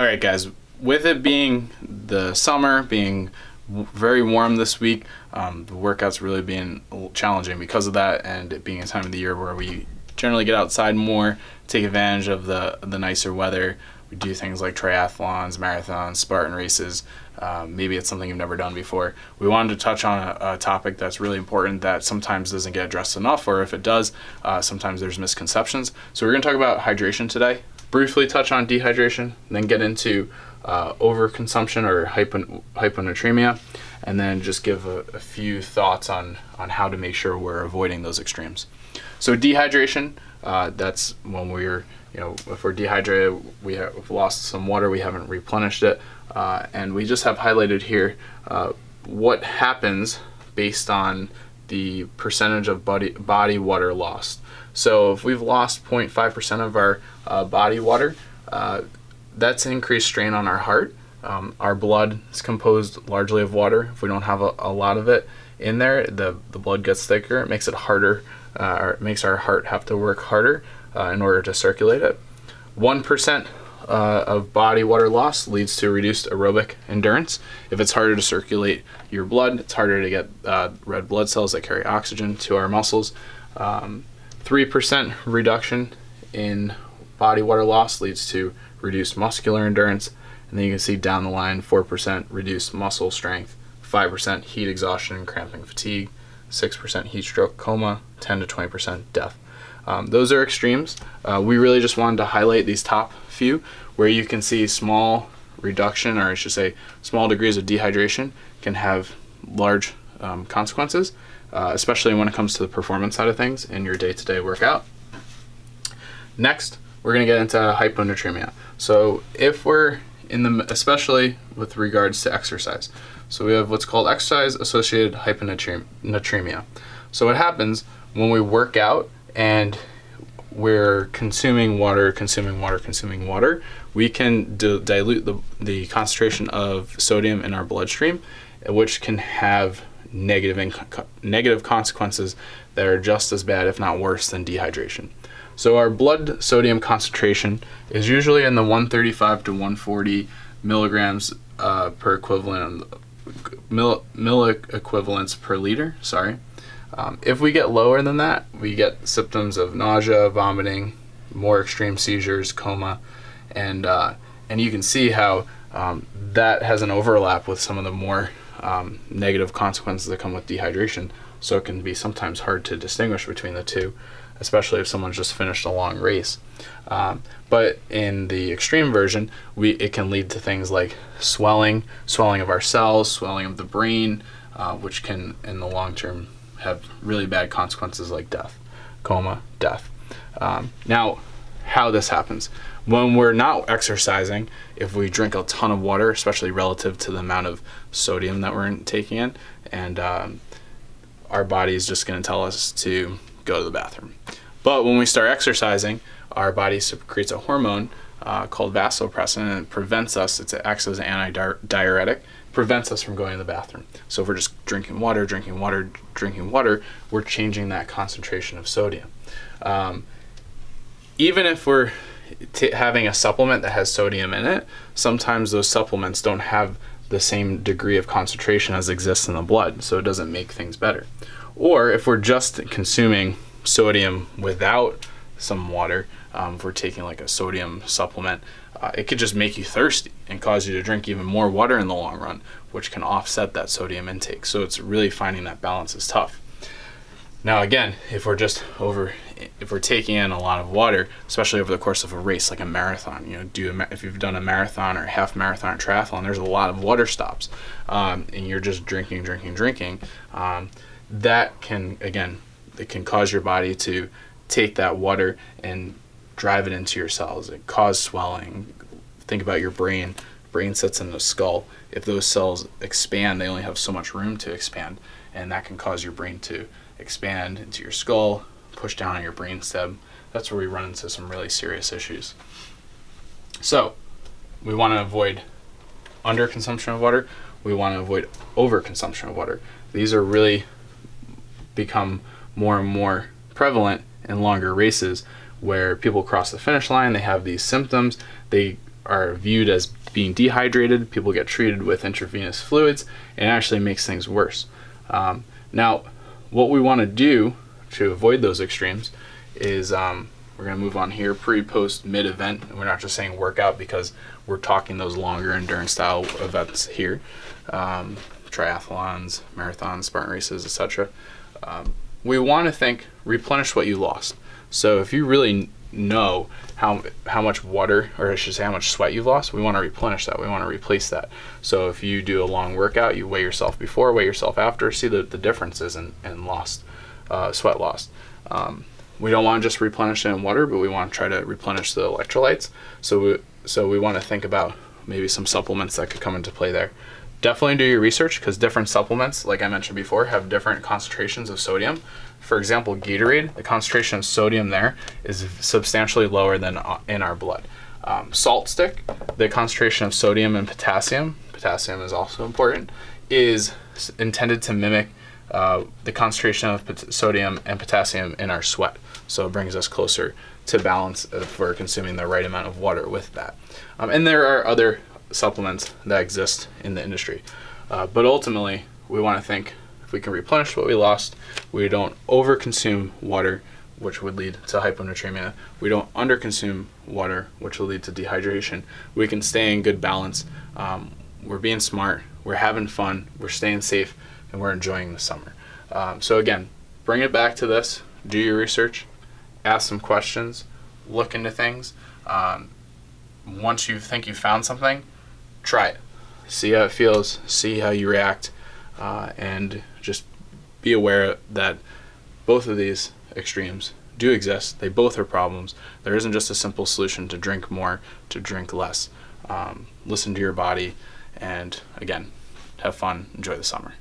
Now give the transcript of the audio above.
right, guys, with it being the summer, being very warm this week, the workouts really being challenging because of that, and it being a time of the year where we generally get outside more, take advantage of the nicer weather. We do things like triathlons, marathons, Spartan races. Maybe it's something you've never done before. We wanted to touch on a topic that's really important that sometimes doesn't get addressed enough, or if it does, sometimes there's misconceptions. So we're going to talk about hydration today, briefly touch on dehydration, then get into overconsumption or hyponatremia, and then just give a few thoughts on how to make sure we're avoiding those extremes. So dehydration, that's when we're, if we're dehydrated, we have lost some water, we haven't replenished it, and we just have highlighted here what happens based on the percentage of body water lost. So if we've lost 0.5% of our body water, that's an increased strain on our heart. Our blood is composed largely of water. If we don't have a lot of it in there, the blood gets thicker. It makes it harder, or it makes our heart have to work harder in order to circulate it. 1% of body water loss leads to reduced aerobic endurance. If it's harder to circulate your blood, it's harder to get red blood cells that carry oxygen to our muscles. 3% reduction in body water loss leads to reduced muscular endurance, and then you can see down the line 4% reduced muscle strength, 5% heat exhaustion, cramping, fatigue, 6% heat stroke, coma, 10 to 20% death. Those are extremes. We really just wanted to highlight these top few where you can see small reduction, or I should say small degrees of dehydration can have large consequences, especially when it comes to the performance side of things in your day-to-day workout. Next, we're going to get into hyponatremia. So if we're especially with regards to exercise. So we have what's called exercise-associated hyponatremia. So what happens when we work out and we're consuming water, we can dilute the concentration of sodium in our bloodstream, which can have negative consequences that are just as bad, if not worse, than dehydration. So our blood sodium concentration is usually in the 135 to 140 milligrams per equivalent, milliequivalents per liter. If we get lower than that, we get symptoms of nausea, vomiting, more extreme seizures, coma, and you can see how that has an overlap with some of the more negative consequences that come with dehydration. So it can be sometimes hard to distinguish between the two, especially if someone's just finished a long race. But in the extreme version, it can lead to things like swelling of our cells, swelling of the brain, which can, in the long term, have really bad consequences like death, coma, death. Now, how this happens. When we're not exercising, if we drink a ton of water, especially relative to the amount of sodium that we're taking in, and our body is just going to tell us to go to the bathroom. But when we start exercising, our body secretes a hormone called vasopressin, and it prevents us, it acts as an antidiuretic, prevents us from going to the bathroom. So if we're just drinking water, we're changing that concentration of sodium. Even if we're having a supplement that has sodium in it, sometimes those supplements don't have the same degree of concentration as exists in the blood, so it doesn't make things better. Or if we're just consuming sodium without some water, if we're taking like a sodium supplement, it could just make you thirsty and cause you to drink even more water in the long run, which can offset that sodium intake. So it's really finding that balance is tough. Now again, if we're taking in a lot of water, especially over the course of a race like a marathon, if you've done a marathon or a half marathon or triathlon, there's a lot of water stops, and you're just drinking. That can, again, it can cause your body to take that water and drive it into your cells. It causes swelling. Think about your brain. Brain sits in the skull. If those cells expand, they only have so much room to expand, and that can cause your brain to expand into your skull, push down on your brainstem. That's where we run into some really serious issues. So we want to avoid underconsumption of water. We want to avoid overconsumption of water. These are really become more and more prevalent in longer races where people cross the finish line, they have these symptoms, they are viewed as being dehydrated, people get treated with intravenous fluids, and it actually makes things worse. Now, what we want to do to avoid those extremes is we're going to move on here, pre, post, mid event. And we're not just saying workout because we're talking those longer endurance style events here. Triathlons, marathons, Spartan races, etc. We want to think replenish what you lost. So if you really know how much water, or I should say how much sweat you've lost, we want to replenish that. We want to replace that. So if you do a long workout, you weigh yourself before, weigh yourself after, see the differences in lost sweat lost. We don't want to just replenish it in water, but we want to try to replenish the electrolytes. So we want to think about maybe some supplements that could come into play there. Definitely do your research, because different supplements, like I mentioned before, have different concentrations of sodium. For example, Gatorade, the concentration of sodium there is substantially lower than in our blood. Salt stick, the concentration of sodium and potassium is also important, is intended to mimic the concentration of sodium and potassium in our sweat. So it brings us closer to balance if we're consuming the right amount of water with that. And there are other supplements that exist in the industry. But ultimately, we want to think if we can replenish what we lost, we don't overconsume water, which would lead to hyponatremia. We don't underconsume water, which will lead to dehydration. We can stay in good balance. We're being smart, we're having fun, we're staying safe, and we're enjoying the summer. So again, bring it back to this, do your research, ask some questions, look into things. Once you think you found something, try it. See how it feels, see how you react, and just be aware that both of these extremes do exist. They both are problems. There isn't just a simple solution to drink more, to drink less. Listen to your body, and again, have fun, enjoy the summer.